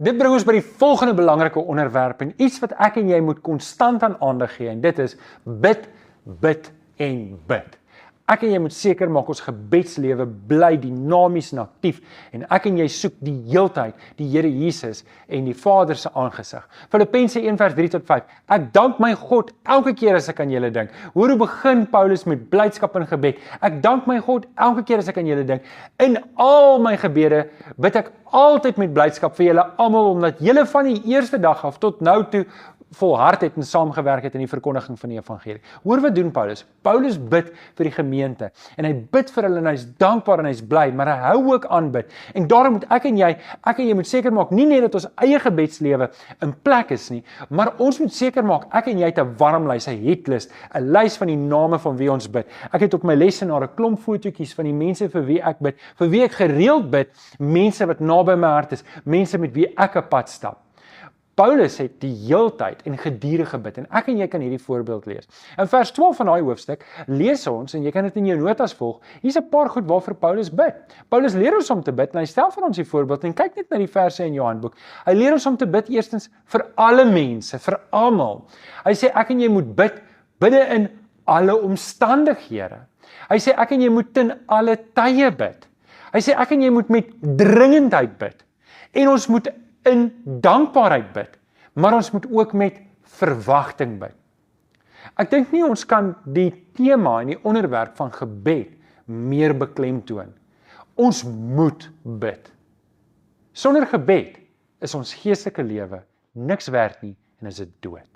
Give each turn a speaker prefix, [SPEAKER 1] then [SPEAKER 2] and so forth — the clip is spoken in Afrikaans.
[SPEAKER 1] Dit bring ons by die volgende belangrike onderwerp en iets wat ek en jy moet konstant aan aandag gee en dit is bid, bid en bid. Ek en jy moet seker maak ons gebedslewe bly dinamies en aktief en ek en jy soek die heeltyd die Here Jesus en die Vader se aangesig. Filippense 1 vers 3 tot 5. Ek dank my God elke keer as ek aan julle dink. Hoor hoe begin Paulus met blydskap en gebed. Ek dank my God elke keer as ek aan julle dink. In al my gebede bid ek altyd met blydskap vir julle almal omdat julle van die eerste dag af tot nou toe volhard het en saamgewerk het in die verkondiging van die evangelie. Hoor wat doen Paulus? Paulus bid vir die gemeente en hy bid vir hulle en hy's dankbaar en hy's bly, maar hy hou ook aan bid. En daarom moet ek en jy moet seker maak nie net dat ons eie gebedslewe in plek is nie, maar ons moet seker maak ek en jy het 'n warm lys, 'n hitlist, 'n lys van die name van wie ons bid. Ek het op my lesenaar 'n klomp fotootjies van die mense vir wie ek bid, vir wie ek gereeld bid, mense wat naby my hart is, mense met wie ek 'n pad stap. Paulus het die heeltyd en gedurig gebid en ek en jy kan hierdie voorbeeld lees. In vers 12 van daai hoofstuk lees ons en jy kan dit in jou notas volg. Hier's 'n paar goed waarvoor Paulus bid. Paulus leer ons om te bid en hy stel vir ons die voorbeeld en kyk net na die verse in jou handboek. Hy leer ons om te bid eerstens vir alle mense, vir almal. Hy sê ek en jy moet bidde in alle omstandighede. Hy sê ek en jy moet ten alle tye bid. Hy sê ek en jy moet met dringendheid bid. En ons moet in dankbaarheid bid, maar ons moet ook met verwagting bid. Ek dink nie ons kan die tema en die onderwerp van gebed meer beklemtoon. Ons moet bid. Sonder gebed is ons geestelike lewe niks werd nie en is dit dood.